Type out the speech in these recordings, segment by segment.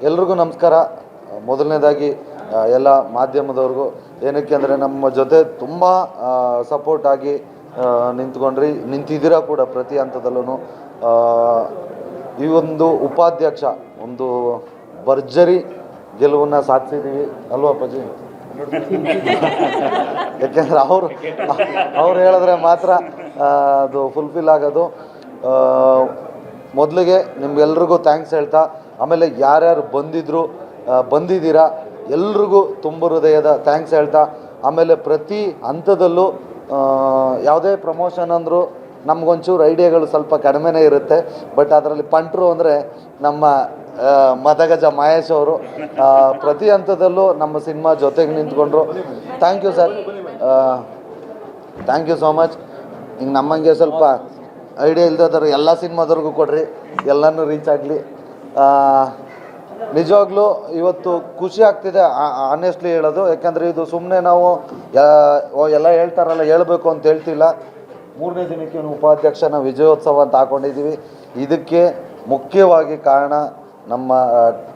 ಎಲ್ರಿಗೂ ನಮಸ್ಕಾರ. ಮೊದಲನೇದಾಗಿ ಎಲ್ಲ ಮಾಧ್ಯಮದವ್ರಿಗೂ, ಏನಕ್ಕೆ ಅಂದರೆ ನಮ್ಮ ಜೊತೆ ತುಂಬ ಸಪೋರ್ಟ್ ಆಗಿ ನಿಂತಿದ್ದೀರಾ ಕೂಡ ಪ್ರತಿ ಹಂತದಲ್ಲೂ. ಈ ಒಂದು ಉಪಾಧ್ಯಕ್ಷ ಒಂದು ಭರ್ಜರಿ ಗೆಲುವನ್ನು ಸಾಧಿಸಿದ್ದೀವಿ ಅಲ್ವಾ ಅಪ್ಪಾಜಿ? ಯಾಕೆಂದರೆ ಅವ್ರು ಹೇಳಿದ್ರೆ ಮಾತ್ರ ಅದು ಫುಲ್ಫಿಲ್ ಆಗೋದು. ಮೊದಲಿಗೆ ನಿಮ್ಗೆಲ್ರಿಗೂ ಥ್ಯಾಂಕ್ಸ್ ಹೇಳ್ತಾ, ಆಮೇಲೆ ಯಾರ್ಯಾರು ಬಂದಿದ್ದೀರಾ ಎಲ್ರಿಗೂ ತುಂಬ ಹೃದಯದ ಥ್ಯಾಂಕ್ಸ್ ಹೇಳ್ತಾ, ಆಮೇಲೆ ಪ್ರತಿ ಹಂತದಲ್ಲೂ ಯಾವುದೇ ಪ್ರಮೋಷನ್ ಅಂದರೂ ನಮಗೊಂಚೂರು ಐಡಿಯಾಗಳು ಸ್ವಲ್ಪ ಕಡಿಮೆನೇ ಇರುತ್ತೆ. ಬಟ್ ಅದರಲ್ಲಿ ಪಂಟ್ರು ಅಂದರೆ ನಮ್ಮ ಮದಗಜ ಮಹೇಶ್ ಅವರು ಪ್ರತಿ ಹಂತದಲ್ಲೂ ನಮ್ಮ ಸಿನಿಮಾ ಜೊತೆಗೆ ನಿಂತ್ಕೊಂಡ್ರು. Thank you sir, thank you so much. ಹಿಂಗೆ ನಮ್ಮಂಗೆ ಸ್ವಲ್ಪ ಐಡಿಯಾ ಇಲ್ದಾದ್ರೆ ಎಲ್ಲ ಸಿನಿಮಾದವ್ರಿಗೂ ಕೊಡ್ರಿ, ಎಲ್ಲನೂ ರೀಚ್ ಆಗಲಿ. ನಿಜವಾಗ್ಲೂ ಇವತ್ತು ಖುಷಿ ಆಗ್ತಿದೆ ಆನೆಸ್ಟ್ಲಿ ಹೇಳೋದು. ಯಾಕಂದರೆ ಇದು ಸುಮ್ಮನೆ ನಾವು ಎಲ್ಲ ಹೇಳ್ತಾರಲ್ಲ ಹೇಳಬೇಕು ಅಂತ ಹೇಳ್ತಿಲ್ಲ. 3ನೇ ದಿನಕ್ಕೆ ಉಪಾಧ್ಯಕ್ಷನ ವಿಜಯೋತ್ಸವ ಅಂತ ಹಾಕ್ಕೊಂಡಿದ್ದೀವಿ. ಇದಕ್ಕೆ ಮುಖ್ಯವಾಗಿ ಕಾರಣ ನಮ್ಮ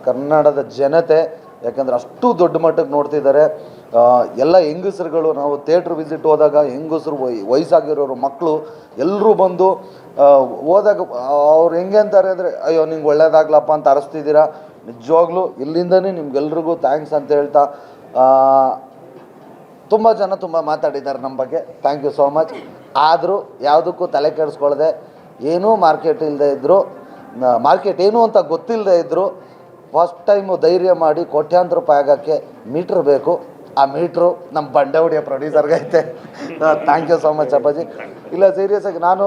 ಕನ್ನಡದ ಜನತೆ. ಯಾಕಂದರೆ ಅಷ್ಟು ದೊಡ್ಡ ಮಟ್ಟಕ್ಕೆ ನೋಡ್ತಿದ್ದಾರೆ. ಎಲ್ಲ ಹೆಂಗಸರುಗಳು, ನಾವು ಥಿಯೇಟ್ರ್ ವಿಸಿಟ್ ಹೋದಾಗ ಹೆಂಗಸರು, ವಯಸ್ಸಾಗಿರೋರು, ಮಕ್ಕಳು ಎಲ್ಲರೂ ಬಂದು ಹೋದಾಗ ಅವ್ರು ಹೆಂಗೆ ಅಂತಾರೆ ಅಂದರೆ, ಅಯ್ಯೋ ನಿಂಗೆ ಒಳ್ಳೇದಾಗ್ಲಪ್ಪ ಅಂತ ಅರಸ್ತಿದ್ದೀರಾ. ನಿಜವಾಗ್ಲೂ ಇಲ್ಲಿಂದನೇ ನಿಮ್ಗೆಲ್ರಿಗೂ ಥ್ಯಾಂಕ್ಸ್ ಅಂತ ಹೇಳ್ತಾ, ತುಂಬ ಜನ ತುಂಬ ಮಾತಾಡಿದ್ದಾರೆ ನಮ್ಮ ಬಗ್ಗೆ. Thank you so much. ಆದರೂ ಯಾವುದಕ್ಕೂ ತಲೆ ಕೆಡಿಸ್ಕೊಳ್ಳದೆ, ಏನೂ ಮಾರ್ಕೆಟ್ ಇಲ್ಲದೆ ಇದ್ದರು, ಮಾರ್ಕೆಟ್ ಏನು ಅಂತ ಗೊತ್ತಿಲ್ಲದೆ ಇದ್ದರು, ಫಸ್ಟ್ ಟೈಮು ಧೈರ್ಯ ಮಾಡಿ ಕೋಟ್ಯಾಂತರ ರೂಪಾಯಿ ಆಗೋಕ್ಕೆ ಮೀಟ್ರ್ ಬೇಕು. ಆ ಮೀಟ್ರು ನಮ್ಮ ಬಂಡವಡಿಯ ಪ್ರೊಡ್ಯೂಸರ್ಗೆ ಐತೆ. ಥ್ಯಾಂಕ್ ಯು ಸೋ ಮಚ್ ಅಪ್ಪಾಜಿ. ಇಲ್ಲ ಸೀರಿಯಸ್ಸಾಗಿ ನಾನು,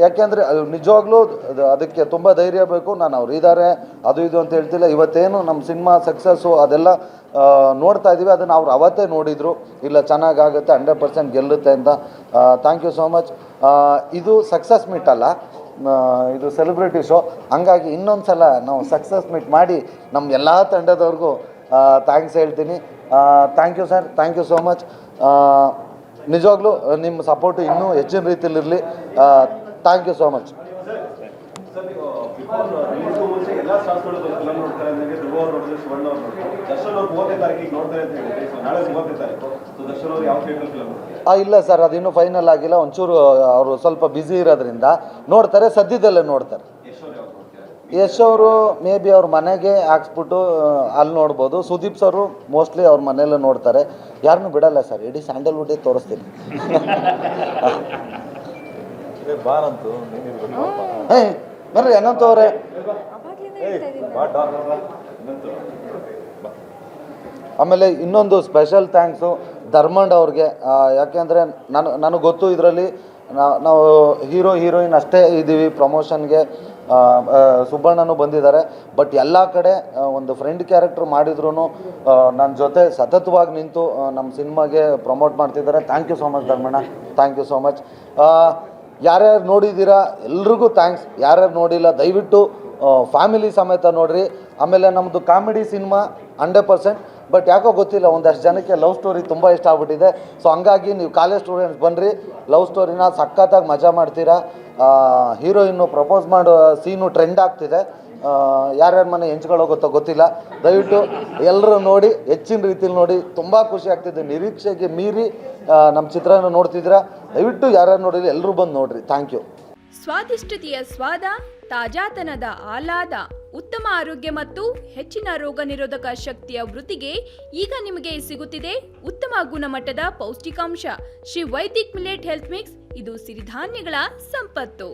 ಯಾಕೆಂದರೆ ನಿಜವಾಗ್ಲೂ ಅದಕ್ಕೆ ತುಂಬ ಧೈರ್ಯ ಬೇಕು. ನಾನು ಅವ್ರು ಇದ್ದಾರೆ ಅದು ಇದು ಅಂತ ಹೇಳ್ತಿಲ್ಲ. ಇವತ್ತೇನು ನಮ್ಮ ಸಿನಿಮಾ ಸಕ್ಸಸ್ಸು ಅದೆಲ್ಲ ನೋಡ್ತಾ ಇದ್ದೀವಿ, ಅದನ್ನು ಅವ್ರು ಅವತ್ತೇ ನೋಡಿದರು. ಇಲ್ಲ ಚೆನ್ನಾಗಾಗುತ್ತೆ, 100% ಗೆಲ್ಲುತ್ತೆ ಅಂತ. Thank you so much. ಇದು ಸಕ್ಸಸ್ ಮೀಟ್ ಅಲ್ಲ, ಇದು ಸೆಲೆಬ್ರಿಟಿ ಶೋ. ಹಂಗಾಗಿ ಇನ್ನೊಂದು ಸಲ ನಾವು ಸಕ್ಸಸ್ ಮೀಟ್ ಮಾಡಿ ನಮ್ಮ ಎಲ್ಲ ತಂಡದವ್ರಿಗೂ ಥ್ಯಾಂಕ್ಸ್ ಹೇಳ್ತೀನಿ. Thank you sir, thank you so much. ನಿಜವಾಗ್ಲೂ ನಿಮ್ಮ ಸಪೋರ್ಟು ಇನ್ನೂ ಹೆಚ್ಚಿನ ರೀತಿಯಲ್ಲಿರಲಿ. Thank you so much. ಇಲ್ಲ ಸರ್, ಅದಿನ್ನೂ ಫೈನಲ್ ಆಗಿಲ್ಲ. ಒಂಚೂರು ಅವರು ಸ್ವಲ್ಪ ಬ್ಯುಸಿ ಇರೋದ್ರಿಂದ ನೋಡ್ತಾರೆ, ಸದ್ಯದಲ್ಲೇ ನೋಡ್ತಾರೆ. ಯಶ್ ಅವರು ಮೇ ಬಿ ಅವ್ರ ಮನೆಗೆ ಹಾಕ್ಸ್ಬಿಟ್ಟು ಅಲ್ಲಿ ನೋಡ್ಬೋದು. ಸುದೀಪ್ ಸರು ಮೋಸ್ಟ್ಲಿ ಅವ್ರ ಮನೆಯಲ್ಲೇ ನೋಡ್ತಾರೆ. ಯಾರನ್ನೂ ಬಿಡಲ್ಲ ಸರ್, ಇಡೀ ಸ್ಯಾಂಡಲ್ವುಡ್ಡೇ ತೋರಿಸ್ತೀನಿ. ಬರ್ರಿ ಅನಂತ ಅವರೇ. ಆಮೇಲೆ ಇನ್ನೊಂದು ಸ್ಪೆಷಲ್ ಥ್ಯಾಂಕ್ಸು ಧರ್ಮಂಡ್ ಅವ್ರಿಗೆ. ಯಾಕೆಂದರೆ ನನಗೆ ಗೊತ್ತು ಇದರಲ್ಲಿ ನಾವು ಹೀರೋಯಿನ್ ಅಷ್ಟೇ ಇದ್ದೀವಿ ಪ್ರಮೋಷನ್ಗೆ. ಸುಬ್ಬಣ್ಣನೂ ಬಂದಿದ್ದಾರೆ. ಬಟ್ ಎಲ್ಲ ಕಡೆ ಒಂದು ಫ್ರೆಂಡ್ ಕ್ಯಾರೆಕ್ಟರ್ ಮಾಡಿದ್ರು ನನ್ನ ಜೊತೆ ಸತತವಾಗಿ ನಿಂತು ನಮ್ಮ ಸಿನಿಮಾಗೆ ಪ್ರಮೋಟ್ ಮಾಡ್ತಿದ್ದಾರೆ. Thank you so much Dharmanna, thank you so much. ಯಾರ್ಯಾರು ನೋಡಿದ್ದೀರಾ ಎಲ್ರಿಗೂ ಥ್ಯಾಂಕ್ಸ್. ಯಾರ್ಯಾರು ನೋಡಿಲ್ಲ ದಯವಿಟ್ಟು ಫ್ಯಾಮಿಲಿ ಸಮೇತ ನೋಡಿರಿ. ಆಮೇಲೆ ನಮ್ಮದು ಕಾಮಿಡಿ ಸಿನಿಮಾ 100%. ಬಟ್ ಯಾಕೋ ಗೊತ್ತಿಲ್ಲ, ಒಂದಷ್ಟು ಜನಕ್ಕೆ ಲವ್ ಸ್ಟೋರಿ ತುಂಬ ಇಷ್ಟ ಆಗ್ಬಿಟ್ಟಿದೆ. ಸೊ ಹಂಗಾಗಿ ನೀವು ಕಾಲೇಜ್ ಸ್ಟೂಡೆಂಟ್ಸ್ ಬನ್ನಿರಿ, ಲವ್ ಸ್ಟೋರಿನ ಸಖತ್ತಾಗಿ ಮಜಾ ಮಾಡ್ತೀರಾ. ಹೀರೋಯಿನ್ನು ಪ್ರಪೋಸ್ ಮಾಡೋ ಸೀನು ಟ್ರೆಂಡ್ ಆಗ್ತಿದೆ. ಯಾರ್ಯಾರ ಮನೆ ಹೆಂಚ್ಕೊಳ್ಳೋಗುತ್ತೋ ಗೊತ್ತಿಲ್ಲ. ದಯವಿಟ್ಟು ಎಲ್ಲರೂ ನೋಡಿ, ಹೆಚ್ಚಿನ ರೀತಿಯಲ್ಲಿ ನೋಡಿ. ತುಂಬ ಖುಷಿ ಆಗ್ತಿದೆ. ನಿರೀಕ್ಷೆಗೆ ಮೀರಿ ನಮ್ಮ ಚಿತ್ರನ ನೋಡ್ತಿದ್ದೀರಾ. ದಯವಿಟ್ಟು ಯಾರ್ಯಾರು ನೋಡಿದ್ರೆ ಎಲ್ಲರೂ ಬಂದು ನೋಡಿರಿ. Thank you. ಸ್ವಾದಿಷ್ಟತೆಯ ಸ್ವಾದ, ತಾಜಾತನದ ಆಹ್ಲಾದ, ಉತ್ತಮ ಆರೋಗ್ಯ ಮತ್ತು ಹೆಚ್ಚಿನ ರೋಗ ನಿರೋಧಕ ಶಕ್ತಿಯ ವೃತ್ತಿಗೆ ಈಗ ನಿಮಗೆ ಸಿಗುತ್ತಿದೆ ಉತ್ತಮ ಗುಣಮಟ್ಟದ ಪೌಷ್ಟಿಕಾಂಶ. Shri Vaidik millet health mix. ಇದು ಸಿರಿಧಾನ್ಯಗಳ ಸಂಪತ್ತು.